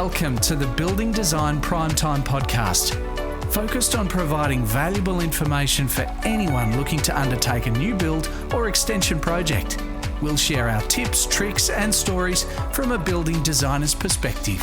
Welcome to the Building Design Primetime Podcast, focused on providing valuable information for anyone looking to undertake a new build or extension project. We'll share our tips, tricks and stories from a building designer's perspective.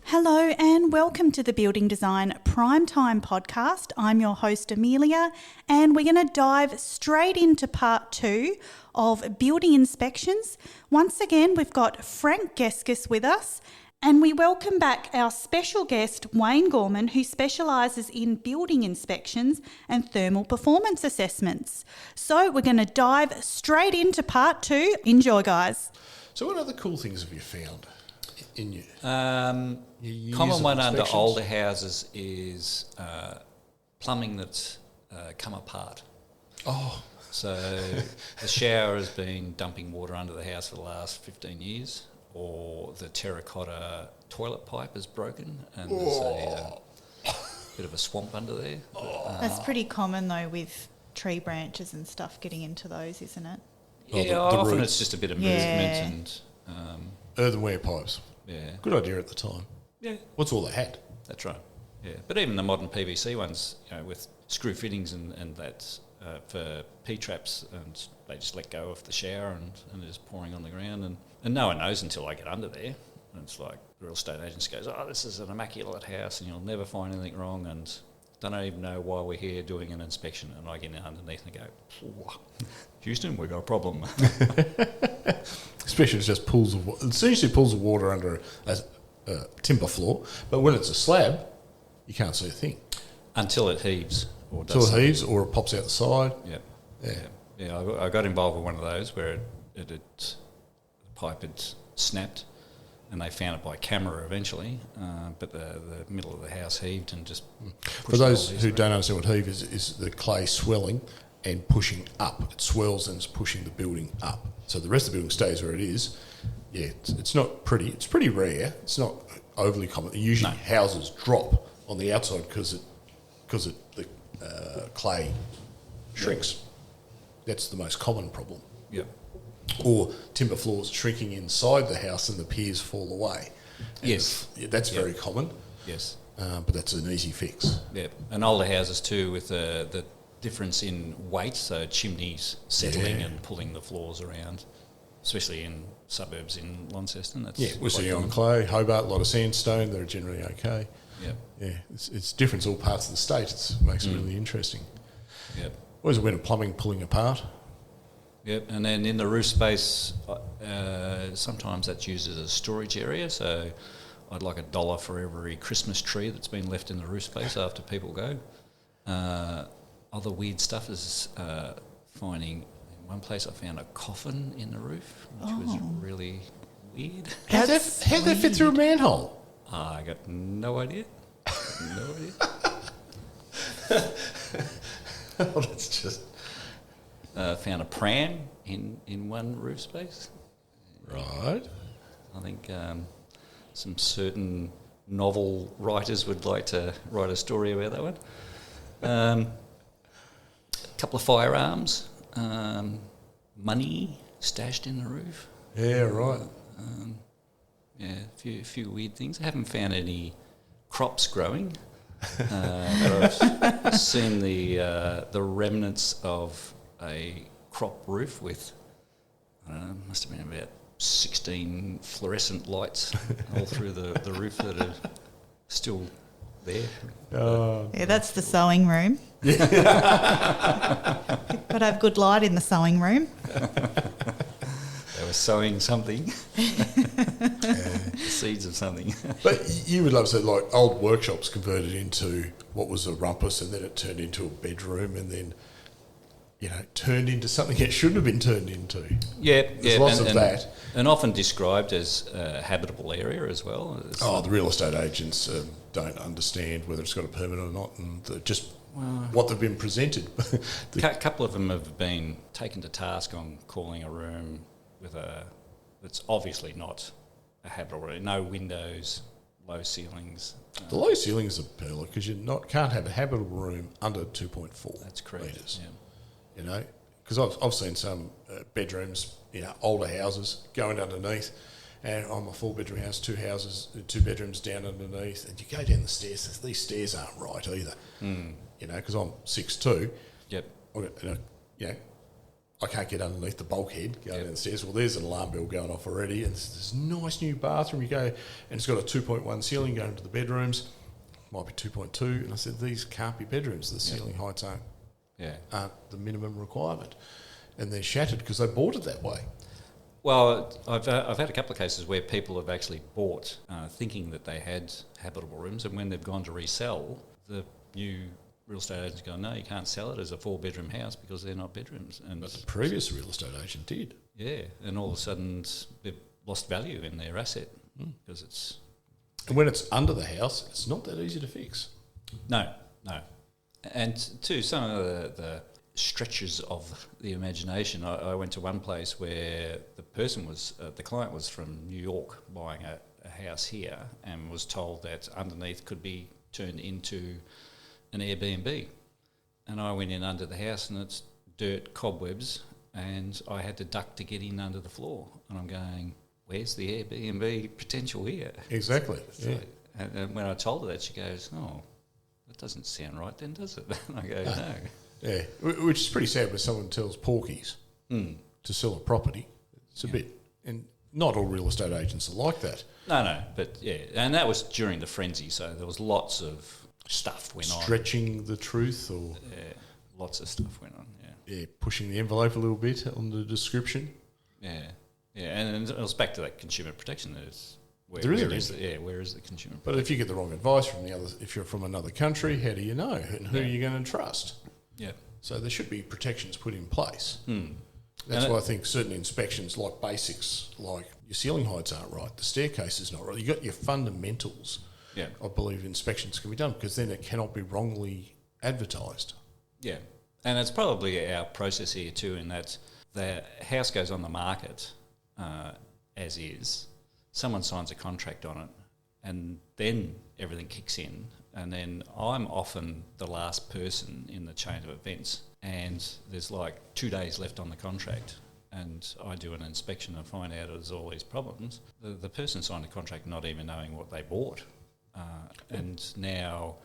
Hello and welcome to the Building Design Primetime Podcast. I'm your host Amelia, and we're going to dive straight into part 2 of building inspections. Once again, we've got Frank Geskis with us, and we welcome back our special guest Wayne Gorman, who specialises in building inspections and thermal performance assessments. So we're going to dive straight into part 2. Enjoy, guys. So what other cool things have you found in your common one under older houses is plumbing that's come apart. Oh. So the shower has been dumping water under the house for the last 15 years, or the terracotta toilet pipe is broken and there's a bit of a swamp under there. That's pretty common though with tree branches and stuff getting into those, isn't it? Yeah, often it's just a bit of movement and... earthenware pipes. Yeah. Good idea at the time. Yeah. What's all they had? That's right. Yeah, but even the modern PVC ones, you know, with screw fittings and that for P-traps, and they just let go of the shower and it's pouring on the ground, and no one knows until I get under there. And it's like the real estate agent goes, "Oh, this is an immaculate house, and you'll never find anything wrong, and don't even know why we're here doing an inspection." And I get underneath and go, "Houston, we've got a problem." Especially if it's just pools of water. It's usually pools of water under a timber floor, but when it's a slab, you can't see a thing. Until it heaves. Or Until it heaves or it pops out the side. Yeah. I got involved with one of those where the pipe had snapped, and they found it by camera eventually, but the middle of the house heaved and just pushed. For those who don't understand what heave is the clay swelling and pushing up. It swells and it's pushing the building up. So the rest of the building stays where it is. Yeah, it's not pretty. It's pretty rare. It's not overly common. Usually houses drop on the outside because the clay shrinks. Yep. That's the most common problem. Yep. Or timber floors shrinking inside the house and the piers fall away. And yes. That's very common. Yes. But that's an easy fix. Yeah, and older houses too, with the difference in weight, so chimneys settling and pulling the floors around, especially in suburbs in Launceston. That's we're sitting on clay, Hobart, a lot of sandstone. They're generally okay. Yeah, it's different in all parts of the state. It makes it really interesting. Yep. Always a win of plumbing pulling apart. Yep, and then in the roof space, sometimes that's used as a storage area. So I'd like $1 for every Christmas tree that's been left in the roof space after people go. Other weird stuff is finding, in one place I found a coffin in the roof, which was really weird. How'd that fit through a manhole? I got no idea. Oh, that's just... Found a pram in one roof space. Right. I think some certain novel writers would like to write a story about that one. A couple of firearms, money stashed in the roof. Yeah, right. A few weird things. I haven't found any crops growing, but I've seen the remnants of a crop roof with, I don't know, must have been about 16 fluorescent lights all through the roof that are still there. Yeah, that's the sewing room. Got to have good light in the sewing room. They were sowing something, seeds of something. But you would love to say, like, old workshops converted into what was a rumpus, and then it turned into a bedroom, and then, turned into something it shouldn't have been turned into. There's lots of that. And often described as a habitable area as well. The real estate agents don't understand whether it's got a permit or not, and what they've been presented. A couple of them have been taken to task on calling a room that's obviously not a habitable room. No windows, low ceilings. The low ceilings are perler because can't have a habitable room under 2.4 That's correct. metres. Yeah. You know, because I've seen some bedrooms, older houses going underneath, and I'm a 4-bedroom house, 2 bedrooms down underneath, and you go down the stairs. These stairs aren't right either. Because I'm 6'2". Yep. I can't get underneath the bulkhead going down the stairs. Well, there's an alarm bell going off already, and it's this nice new bathroom. You go, and it's got a 2.1 ceiling going to the bedrooms. Might be 2.2, and I said these can't be bedrooms. The ceiling heights aren't the minimum requirement, and they're shattered because they bought it that way. Well, I've had a couple of cases where people have actually bought thinking that they had habitable rooms, and when they've gone to resell, the new real estate agent's gone, no, you can't sell it as a 4-bedroom house because they're not bedrooms. But the previous real estate agent did. Yeah, and all of a sudden they've lost value in their asset because it's... And when it's under the house, it's not that easy to fix. No. And two, some of the stretches of the imagination. I went to one place where the client was from New York buying a house here and was told that underneath could be turned into an Airbnb. And I went in under the house and it's dirt, cobwebs, and I had to duck to get in under the floor. And I'm going, where's the Airbnb potential here? Exactly. And when I told her that, she goes, oh, that doesn't sound right then, does it? And I go, no. Yeah, which is pretty sad when someone tells porkies to sell a property. It's a bit, and not all real estate agents are like that. No, but yeah, and that was during the frenzy, so there was lots of stuff went on. Stretching the truth, or lots of stuff went on. Yeah, pushing the envelope a little bit on the description. Yeah, and it was back to that consumer protection. Where is the consumer? But if you get the wrong advice from if you're from another country, how do you know, and who are you going to trust? Yeah. So there should be protections put in place. That's why I think certain inspections, like basics, like your ceiling heights aren't right, the staircase is not right. You got your fundamentals. Yeah. I believe inspections can be done because then it cannot be wrongly advertised. Yeah, and it's probably our process here too, in that the house goes on the market as is. Someone signs a contract on it, and then everything kicks in. And then I'm often the last person in the chain of events, and there's like 2 days left on the contract, and I do an inspection and find out there's all these problems. The person signed a contract not even knowing what they bought, and now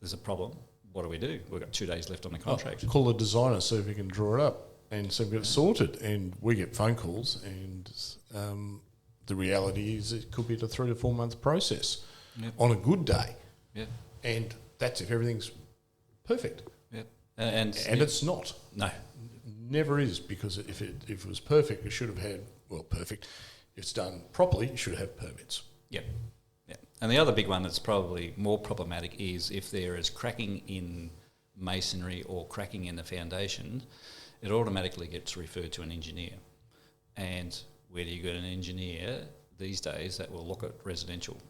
there's a problem. What do? We've got 2 days left on the contract. Call the designer, see if he can draw it up, and so we get it sorted. And we get phone calls, and the reality is it could be a 3 to 4 month process on a good day. Yeah, and that's if everything's perfect. Yeah, and it's not. No, never is, because if it was perfect, it should have had perfect. If it's done properly, it should have permits. Yep. Yeah, and the other big one that's probably more problematic is if there is cracking in masonry or cracking in the foundation, it automatically gets referred to an engineer. And where do you get an engineer these days that will look at residential?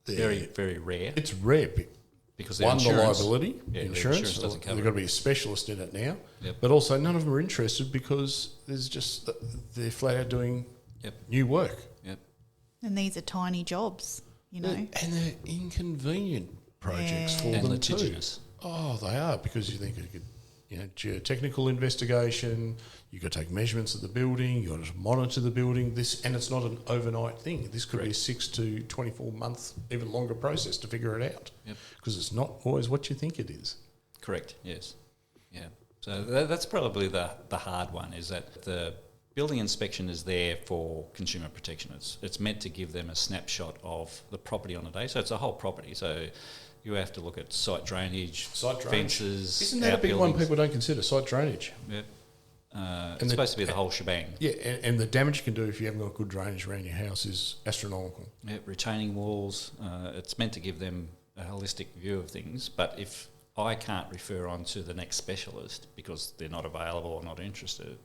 Very, very rare. It's rare because the liability, insurance doesn't cover. They've got to be a specialist in it now. Yep. But also none of them are interested because there's just they're flat out doing new work. Yep. And these are tiny jobs, And they're inconvenient projects for them litigious. Too. Oh, they are, because you think it could, geotechnical investigation. You got to take measurements of the building. You got to monitor the building. And it's not an overnight thing. This could be a 6 to 24 month, even longer process to figure it out. Yep. Because it's not always what you think it is. Correct. Yes. Yeah. So that's probably the hard one, is that the building inspection is there for consumer protection. It's meant to give them a snapshot of the property on a day. So it's a whole property. So you have to look at site drainage, fences. Isn't that a big one people don't consider, site drainage? Yep. It's supposed to be the whole shebang. Yeah, and the damage you can do if you haven't got good drainage around your house is astronomical. Yeah, retaining walls. It's meant to give them a holistic view of things, but if I can't refer on to the next specialist because they're not available or not interested,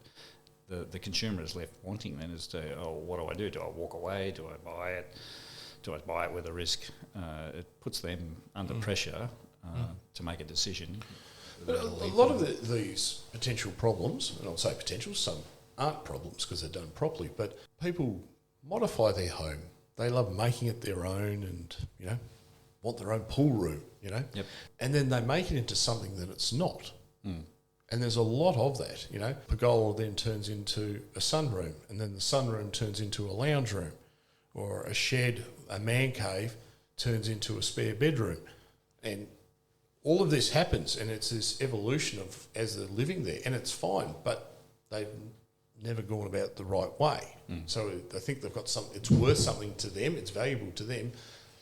the consumer is left wanting then as to, what do? Do I walk away? Do I buy it? Do I buy it with a risk? It puts them under pressure to make a decision. A lot of these potential problems, and I'll say potential, some aren't problems because they're done properly, but people modify their home They love making it their own and, want their own pool room, Yep. And then they make it into something that it's not. And there's a lot of that, Pergola then turns into a sunroom, and then the sunroom turns into a lounge room, or a shed, a man cave turns into a spare bedroom. And all of this happens, and it's this evolution of as they're living there, and it's fine, but they've never gone about it the right way. So I think they've got something, it's worth something to them, it's valuable to them,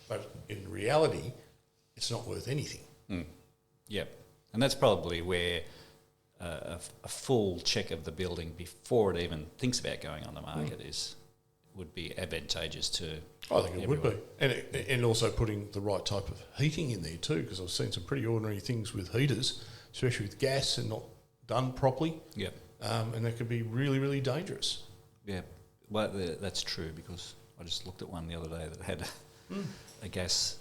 but in reality, it's not worth anything. Yep. And that's probably where a full check of the building before it even thinks about going on the market would be advantageous to I think it everyone. would be. And also putting the right type of heating in there too, because I've seen some pretty ordinary things with heaters, especially with gas and not done properly. Yep. And that could be really, really dangerous. Yeah, well, that's true, because I just looked at one the other day that had a gas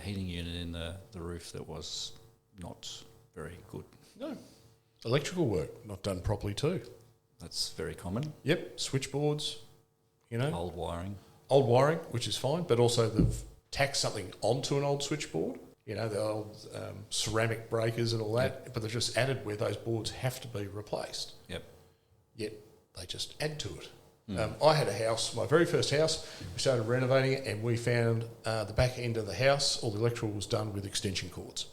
heating unit in the roof that was not very good. No. Electrical work, not done properly too. That's very common. Yep, switchboards, Old wiring. Old wiring, which is fine, but also they've tacked something onto an old switchboard, the old ceramic breakers and all that, but they've just added where those boards have to be replaced. Yep. Yet they just add to it. I had a house, my very first house, we started renovating it, and we found the back end of the house, all the electrical was done with extension cords.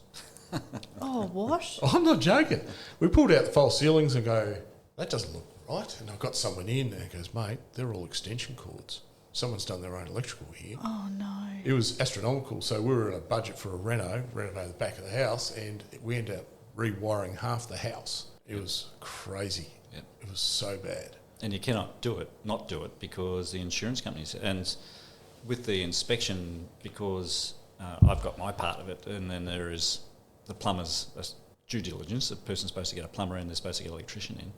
Oh, what? I'm not joking. We pulled out the false ceilings and go, that doesn't look right. And I got someone in and he goes, mate, they're all extension cords. Someone's done their own electrical here. Oh, no. It was astronomical. So we were in a budget for a renovated the back of the house, and we ended up rewiring half the house. It was crazy. Yep. It was so bad. And you cannot not do it, because the insurance companies, and with the inspection, because I've got my part of it, and then there is the plumber's due diligence. The person's supposed to get a plumber in, they're supposed to get an electrician in.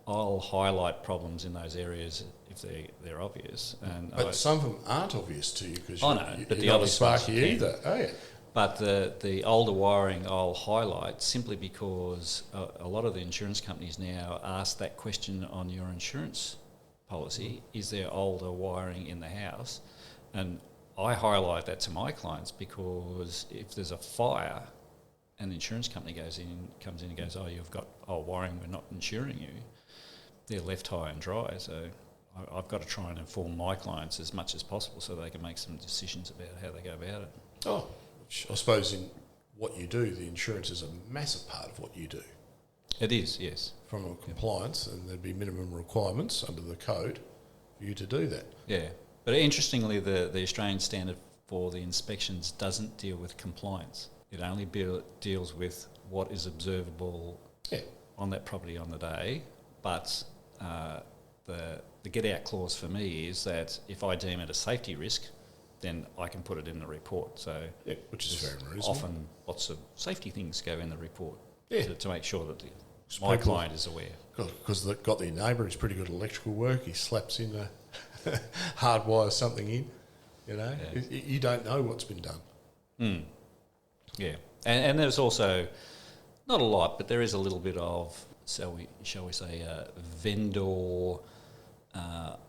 I'll highlight problems in those areas if they're obvious. But some of them aren't obvious to you, because but the you're not other as sparky ones either. Oh, yeah. But the older wiring I'll highlight, simply because a lot of the insurance companies now ask that question on your insurance policy: is there older wiring in the house? And I highlight that to my clients, because if there's a fire and the insurance company comes in and goes, oh, you've got old wiring, we're not insuring you, they're left high and dry. So I've got to try and inform my clients as much as possible so they can make some decisions about how they go about it. Oh, I suppose in what you do, the insurance is a massive part of what you do. It is, yes. From a compliance, and there'd be minimum requirements under the code for you to do that. Yeah. But interestingly, the Australian standard for the inspections doesn't deal with compliance. It only deals with what is observable on that property on the day. But the get-out clause for me is that if I deem it a safety risk, then I can put it in the report. So which is very reasonable. Often lots of safety things go in the report to make sure that my people, client is aware. Because they've got their neighbour who's pretty good at electrical work, he slaps in a hardwire something in, You don't know what's been done. Yeah. And there's also, not a lot, but there is a little bit of, shall we say, vendor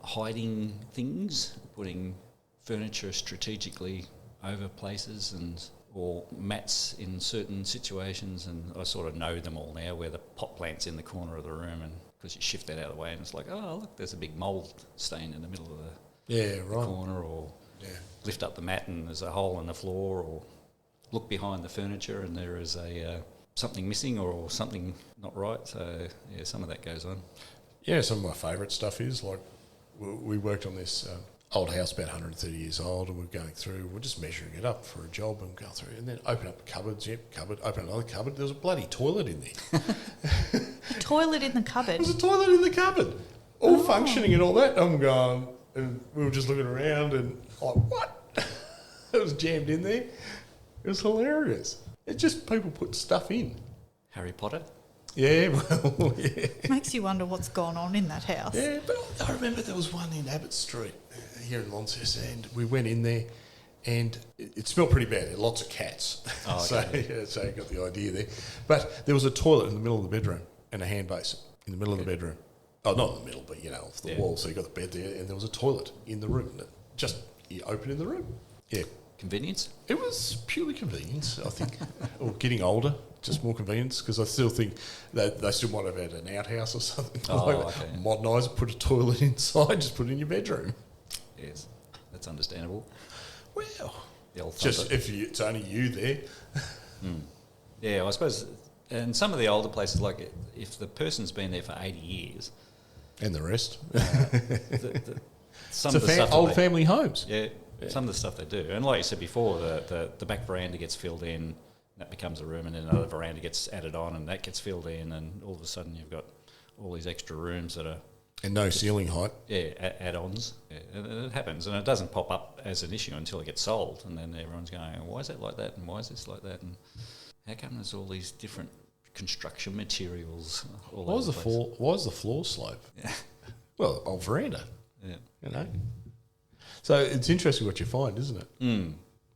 hiding things, putting furniture strategically over places or mats in certain situations, and I sort of know them all now, where the pot plant's in the corner of the room, and because you shift that out of the way and it's like, oh, look, there's a big mould stain in the middle of the corner, or lift up the mat and there's a hole in the floor, or look behind the furniture and there is something missing or something not right. So, some of that goes on. Yeah, some of my favourite stuff is, like, we worked on this old house, about 130 years old, and we're going through, we're just measuring it up for a job and go through, and then open up cupboards, cupboard, open another cupboard, there was a bloody toilet in there. A toilet in the cupboard? There was a toilet in the cupboard, all functioning and all that. I'm going, and we were just looking around and like, what? It was jammed in there. It was hilarious. It's just people put stuff in. Harry Potter? Yeah, well, yeah. Makes you wonder what's gone on in that house. Yeah, but I remember there was one in Abbott Street here in Launceston, and we went in there and it smelled pretty bad. There were lots of cats. Oh, okay. So you got the idea there. But there was a toilet in the middle of the bedroom and a hand basin in the middle of the bedroom. Oh, not in the middle, but, off the wall. So you got the bed there, and there was a toilet in the room. Just you open in the room. Yeah. Convenience? It was purely convenience, I think. Or getting older, just more convenience, because I still think that they still might have had an outhouse or something. Okay. Modernise it, put a toilet inside, just put it in your bedroom. Yes, that's understandable. Well, The old just thumper. if it's only you there. Yeah, I suppose, and some of the older places, like if the person's been there for 80 years, And the rest. some It's of the stuff old that they, family homes. yeah, some of the stuff they do, and like you said before, the back veranda gets filled in, that becomes a room, and then another veranda gets added on, and that gets filled in, and all of a sudden you've got all these extra rooms that are And no ceiling height. add-ons. Yeah, and it happens, and it doesn't pop up as an issue until it gets sold, and then everyone's going, why is that like that, and why is this like that, and how come there's all these different construction materials all Why over the place? Why was the floor slope? Yeah. Well, old veranda, Yeah. you know. So it's interesting what you find, isn't it?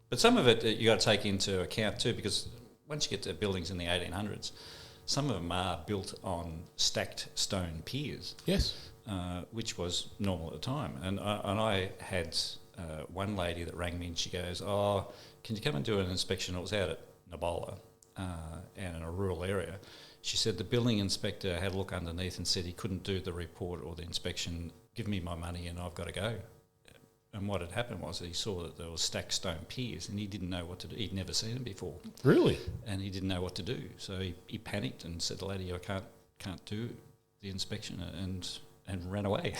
But some of it you got to take into account too, because once you get to buildings in the 1800s, some of them are built on stacked stone piers, Yes. which was normal at the time. And I had one lady that rang me and she goes, "Oh, can you come and do an inspection?" It was out at Nabola and in a rural area. She said the building inspector had a look underneath and said he couldn't do the report or the inspection. Give me my money and I've got to go. And what had happened was he saw that there was stacked stone piers and he didn't know what to do. He'd never seen them before. Really? And he didn't know what to do. So he panicked and said, "Lady, I can't do the inspection," and ran away.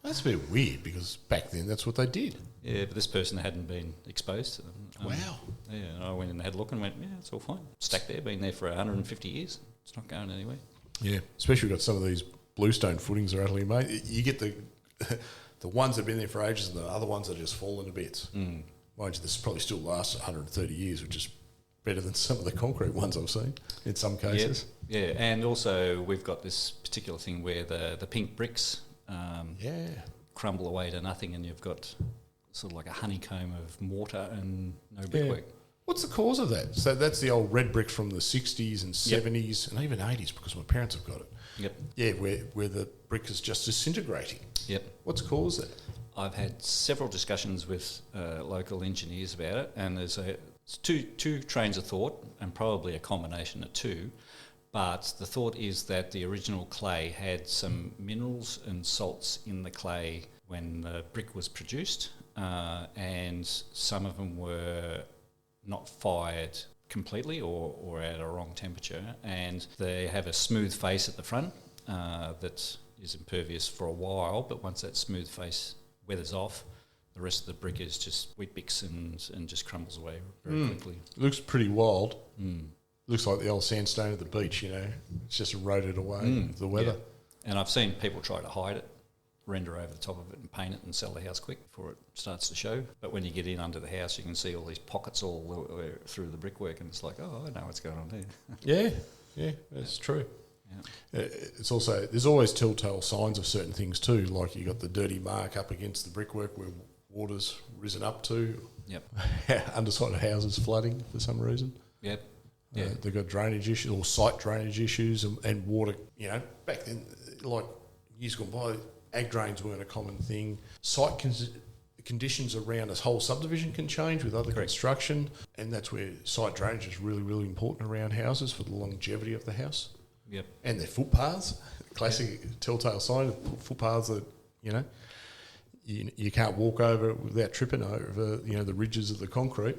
That's a bit weird because back then that's what they did. Yeah, but this person hadn't been exposed to them. Wow. Yeah, and I went and had a look and went, yeah, it's all fine. Stacked there, been there for 150 years. It's not going anywhere. Yeah, especially got some of these bluestone footings are utterly made. You get the the ones that have been there for ages and the other ones that are just falling to bits. Mind you, this probably still lasts 130 years, which is better than some of the concrete ones I've seen in some cases. Yeah, and also we've got this particular thing where the pink bricks crumble away to nothing and you've got sort of like a honeycomb of mortar and no brickwork. What's the cause of that? So that's the old red brick from the 60s and 70s and even 80s because my parents have got it. Yep. Yeah, where the brick is just disintegrating. Yep. What's caused that? I've had several discussions with local engineers about it, and there's two trains of thought, and probably a combination of two. But the thought is that the original clay had some minerals and salts in the clay when the brick was produced, and some of them were not fired completely or at a wrong temperature, and they have a smooth face at the front that is impervious for a while, but once that smooth face weathers off, the rest of the brick is just Weet-Bix and just crumbles away very quickly. It looks pretty wild. Looks like the old sandstone at the beach, you know. It's just eroded away with the weather. Yeah. And I've seen people try to hide it, render over the top of it and paint it and sell the house quick before it starts to show. But when you get in under the house, you can see all these pockets all the way through the brickwork, and it's like, oh, I know what's going on there. Yeah, that's true. Yeah. It's also, there's always telltale signs of certain things too, like you got the dirty mark up against the brickwork where water's risen up to. Yep. Underside of houses flooding for some reason. Yep. Yeah. They've got drainage issues or site drainage issues and water, you know, back then, like years gone by, ag drains weren't a common thing. Site conditions around a whole subdivision can change with other construction, and that's where site drainage is really, really important around houses for the longevity of the house. Yep. And their footpaths, classic telltale sign, footpaths that, you know, you can't walk over without tripping over, you know, the ridges of the concrete.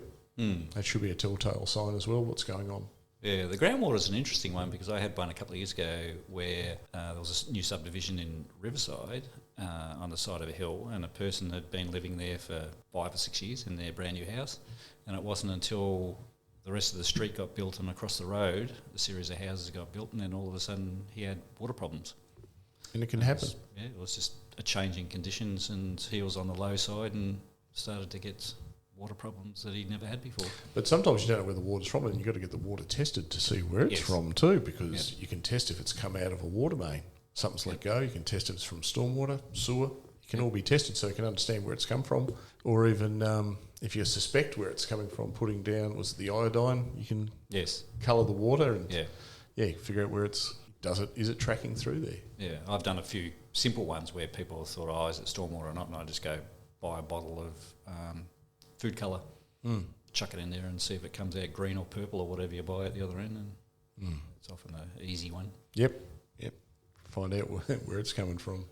That should be a telltale sign as well, what's going on. Yeah, the groundwater is an interesting one because I had one a couple of years ago where there was a new subdivision in Riverside on the side of a hill, and a person had been living there for 5 or 6 years in their brand new house, and it wasn't until the rest of the street got built and across the road, a series of houses got built, and then all of a sudden he had water problems. And it can happen. It was just a change in conditions, and he was on the low side and started to get water problems that he'd never had before. But sometimes you don't know where the water's from, and you've got to get the water tested to see where it's from too, because you can test if it's come out of a water main. Something's let go. You can test if it's from stormwater, sewer. It can all be tested so you can understand where it's come from. Or even if you suspect where it's coming from, putting down, was it the iodine? You can colour the water and figure out where it's, is it tracking through there? Yeah, I've done a few simple ones where people have thought, is it stormwater or not? And I just go, buy a bottle of food colour, chuck it in there and see if it comes out green or purple or whatever you buy at the other end, and it's often an easy one. Yep. Find out where it's coming from.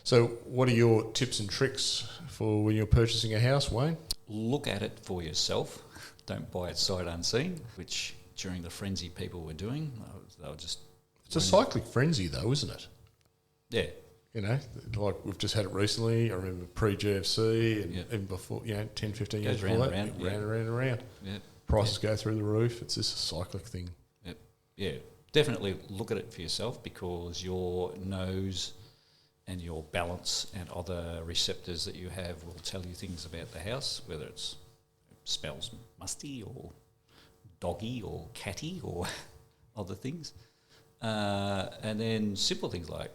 So what are your tips and tricks for when you're purchasing a house, Wayne? Look at it for yourself. Don't buy it sight unseen, which during the frenzy people were doing. They were just... It's a cyclic frenzy though, isn't it? Yeah. You know, like we've just had it recently. I remember pre-GFC and even before, 10, 15 years before that. Round and round. Yep. Prices go through the roof. It's just a cyclic thing. Yep. Yeah. Definitely look at it for yourself, because your nose and your balance and other receptors that you have will tell you things about the house, whether it smells musty or doggy or catty or other things. And then simple things like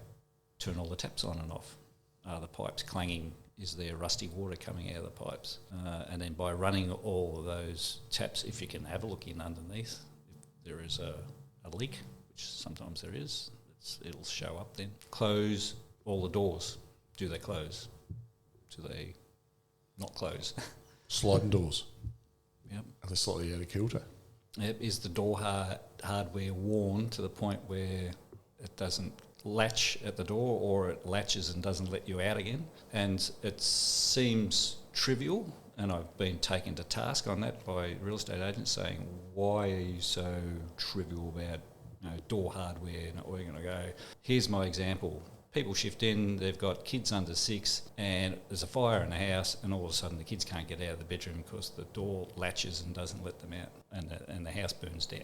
turn all the taps on and off. Are the pipes clanging? Is there rusty water coming out of the pipes? And then by running all of those taps, if you can have a look in underneath, if there is a leak, which sometimes there is, it'll show up then. Close all the doors. Do they close? Do they not close? Sliding doors. Yep. Are they slightly out of kilter? Yep. Is the door hardware worn to the point where it doesn't latch at the door, or it latches and doesn't let you out again? And it seems trivial, and I've been taken to task on that by real estate agents saying, why are you so trivial about door hardware, not where you're going to go? Here's my example. People shift in, they've got kids under 6, and there's a fire in the house, and all of a sudden the kids can't get out of the bedroom because the door latches and doesn't let them out, and the house burns down.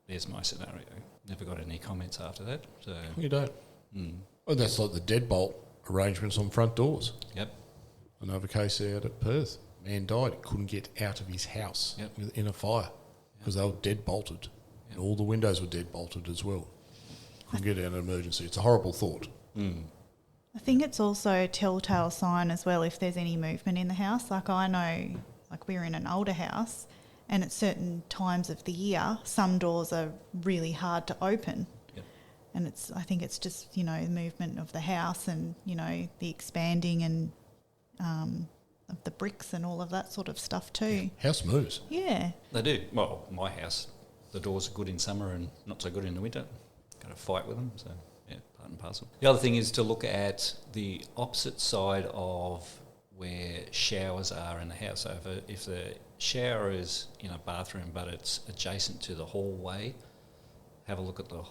There's my scenario. Never got any comments after that. So You don't. Well, that's like the deadbolt arrangements on front doors. Yep. Another case out at Perth. Man died, couldn't get out of his house in a fire because they were dead bolted. And all the windows were dead bolted as well. Couldn't get out in an emergency. It's a horrible thought. I think it's also a telltale sign as well if there's any movement in the house. Like I know, like we're in an older house, and at certain times of the year, some doors are really hard to open. Yep. And I think it's just, the movement of the house and, the expanding and of the bricks and all of that sort of stuff too. House moves. Yeah. They do. Well, my house, the doors are good in summer and not so good in the winter. Got to fight with them, so yeah, part and parcel. The other thing is to look at the opposite side of where showers are in the house. So if the shower is in a bathroom but it's adjacent to the hallway, have a look at the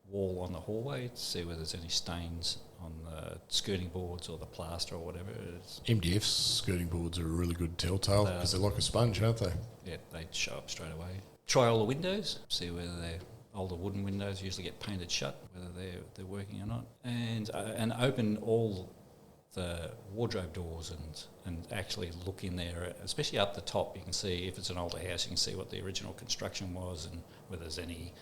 wall on the hallway to see whether there's any stains on the skirting boards or the plaster or whatever it is. MDF skirting boards are a really good telltale because they're like a sponge, aren't they? Yeah, they show up straight away. Try all the windows, see whether they're older wooden windows usually get painted shut, whether they're working or not, and open all the wardrobe doors and actually look in there, especially up the top. You can see if it's an older house, you can see what the original construction was and whether there's any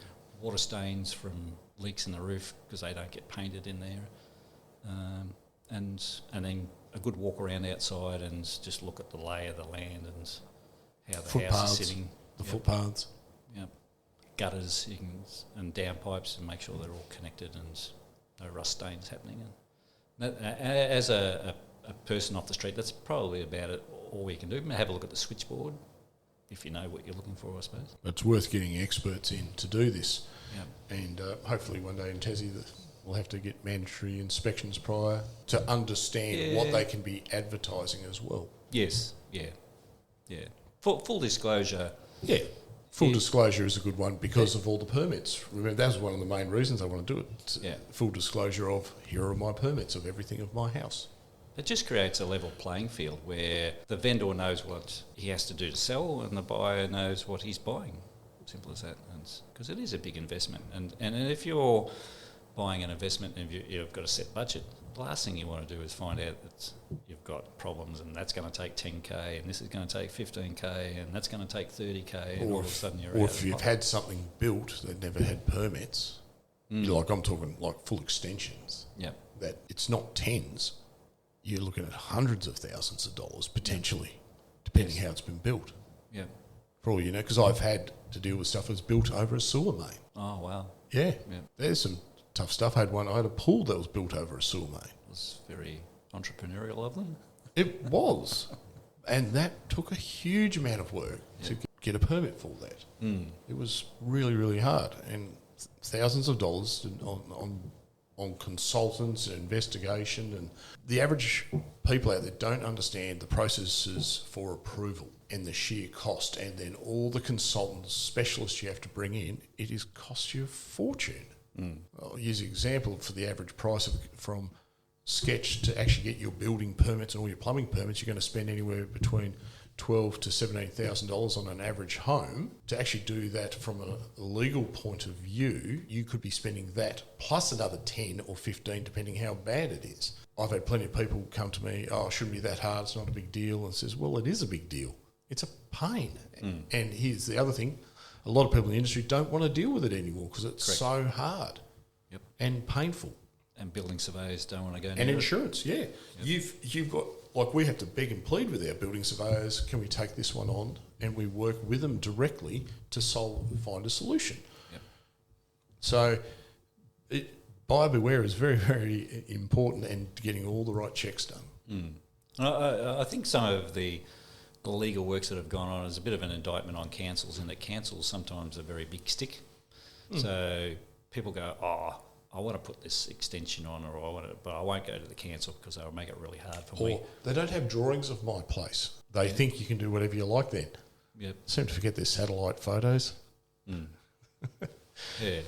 water stains from leaks in the roof because they don't get painted in there, and then a good walk around outside and just look at the lay of the land and how the house is sitting. The footpaths. Yep. Gutters and downpipes, and make sure they're all connected and no rust stains happening. And that, as a person off the street, that's probably about it. All we can do. Have a look at the switchboard if you know what you're looking for, I suppose. It's worth getting experts in to do this. Yep. And hopefully one day in Tassie we'll have to get mandatory inspections prior to understand what they can be advertising as well. Yes. Yeah. Full disclosure. Yeah. Full disclosure is a good one because of all the permits. Remember, that was one of the main reasons I want to do it. Full disclosure of, here are my permits of everything of my house. It just creates a level playing field where the vendor knows what he has to do to sell and the buyer knows what he's buying. Simple as that. Because it is a big investment. And if you're buying an investment and you've got a set budget, the last thing you want to do is find out that you've got problems and that's going to take 10K and this is going to take 15K and that's going to take 30K and all of a sudden you're out. Or if you've had something built that never had permits, like I'm talking like full extensions, that it's not tens, you're looking at hundreds of thousands of dollars potentially, depending how it's been built. Yeah. For all you know, because I've had to deal with stuff that's built over a sewer main. Oh, wow. Yeah. There's some tough stuff. I had a pool that was built over a sewer main. It was very entrepreneurial of them. It was. And that took a huge amount of work to get a permit for that. It was really, really hard. And thousands of dollars on consultants and investigation. And the average people out there don't understand the processes for approval and the sheer cost, and then all the consultants, specialists you have to bring in. It costs you a fortune. I'll use an example for the average price from sketch to actually get your building permits and all your plumbing permits. You're going to spend anywhere between $12,000 to $17,000 on an average home. To actually do that from a legal point of view, you could be spending that plus another 10 or 15, depending how bad it is. I've had plenty of people come to me, it shouldn't be that hard, it's not a big deal, and says, well, it is a big deal. It's a pain. And here's the other thing, a lot of people in the industry don't want to deal with it anymore because it's so hard and painful. And building surveyors don't want to go near and it. Insurance, yeah. You've got, like, we have to beg and plead with our building surveyors, can we take this one on? And we work with them directly to find a solution. So buyer beware is very, very important, and getting all the right checks done. I think some of the legal works that have gone on is a bit of an indictment on councils, in that councils sometimes are very big stick. So people go, I want to put this extension on, but I won't go to the council because they'll make it really hard for me. Or they don't have drawings of my place. They think you can do whatever you like then. Seem to forget their satellite photos.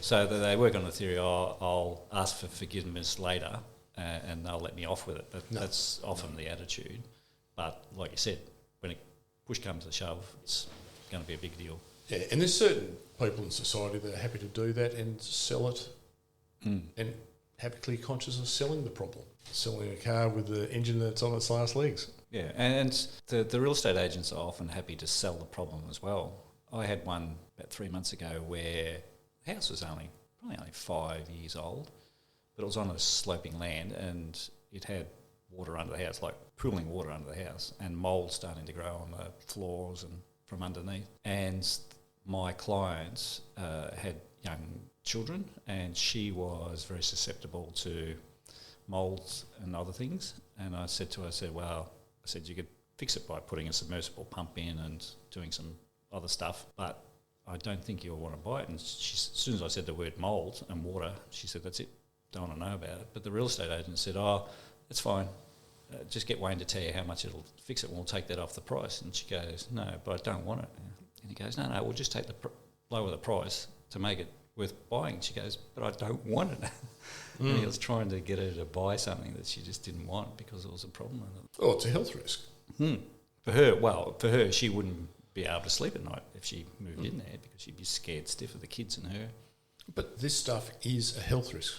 So they work on the theory, I'll ask for forgiveness later and they'll let me off with it. But that's often the attitude. But like you said, when push comes to shove, it's going to be a big deal. Yeah, and there's certain people in society that are happy to do that and sell it and have a clear conscience of selling the problem. Selling a car with the engine that's on its last legs. Yeah, and the real estate agents are often happy to sell the problem as well. I had one about 3 months ago where the house was probably only 5 years old, but it was on a sloping land and it had water under the house, like pooling water under the house, and mould starting to grow on the floors and from underneath. And my client had young children, and she was very susceptible to moulds and other things. And I said to her, you could fix it by putting a submersible pump in and doing some other stuff, but I don't think you'll want to buy it. And as soon as I said the word mould and water, she said, that's it, don't want to know about it. But the real estate agent said, it's fine. Just get Wayne to tell you how much it'll fix it, and we'll take that off the price. And she goes, no, but I don't want it. And he goes, no, we'll just take lower the price to make it worth buying. She goes, but I don't want it. And he was trying to get her to buy something that she just didn't want because there was a problem with it. Oh, it's a health risk. For her, she wouldn't be able to sleep at night if she moved in there because she'd be scared stiff of the kids and her. But this stuff is a health risk.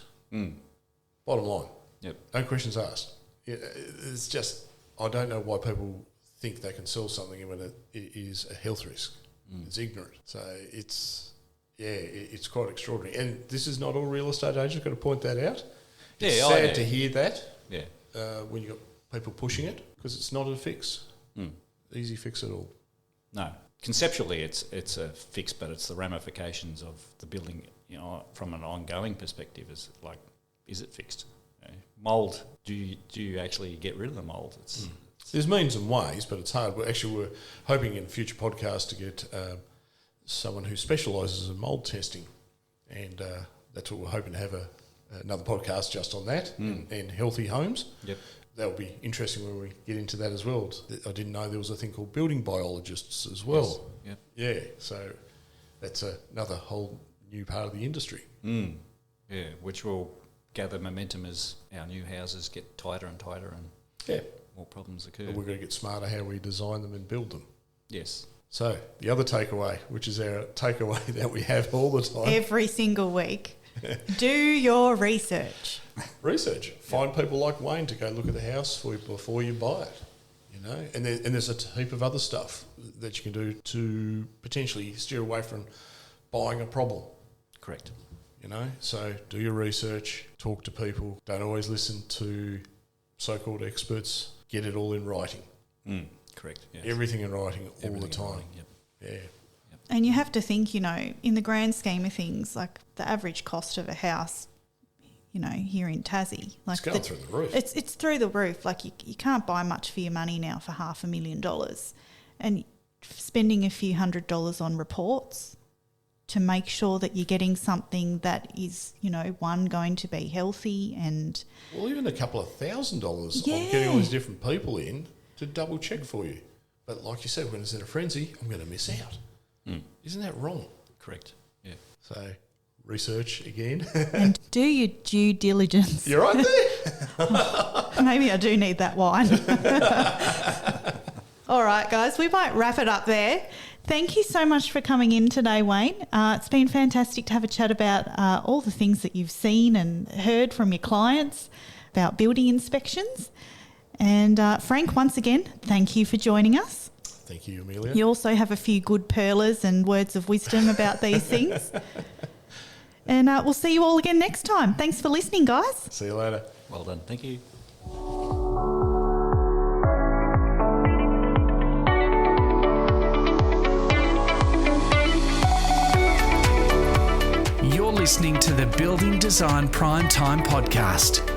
Bottom line. Yep. No questions asked. It's just, I don't know why people think they can sell something when it is a health risk. It's ignorant. So it's quite extraordinary. And this is not all real estate agents, got to point that out. It's sad to hear that when you've got people pushing it, because it's not a fix. Easy fix at all. No. Conceptually, it's a fix, but it's the ramifications of the building, from an ongoing perspective, is it fixed? Mould, do you actually get rid of the mould? There's means and ways, but it's hard. We're hoping in future podcasts to get someone who specialises in mould testing, and that's what we're hoping to have another podcast just on that, and healthy homes. Yep. That'll be interesting when we get into that as well. I didn't know there was a thing called building biologists as well. Yes. Yep. Yeah, so that's another whole new part of the industry. Yeah, which will gather momentum as our new houses get tighter and tighter and more problems occur. But we're going to get smarter how we design them and build them. Yes. So the other takeaway, which is our takeaway that we have all the time. Every single week. Do your research. Find people like Wayne to go look at the house for you before you buy it. And there's a heap of other stuff that you can do to potentially steer away from buying a problem. Correct. So do your research, talk to people. Don't always listen to so-called experts. Get it all in writing. Correct. Yes. Everything in writing all the time. Yeah. And you have to think, in the grand scheme of things, like the average cost of a house, here in Tassie. It's going through the roof. It's through the roof. Like you can't buy much for your money now for $500,000, and spending a few $100s on reports to make sure that you're getting something that is, one, going to be healthy and... Well, even a couple of $1,000 Yeah. on getting all these different people in to double check for you. But like you said, when it's in a frenzy, I'm going to miss out. Isn't that wrong? Correct. Yeah. So research again. and do your due diligence. You're right there. Maybe I do need that wine. All right, guys, we might wrap it up there. Thank you so much for coming in today, Wayne. It's been fantastic to have a chat about all the things that you've seen and heard from your clients about building inspections. And Frank, once again, thank you for joining us. Thank you, Amelia. You also have a few good pearlers and words of wisdom about these things. And we'll see you all again next time. Thanks for listening, guys. See you later. Well done. Thank you. You're listening to the Building Design Prime Time podcast.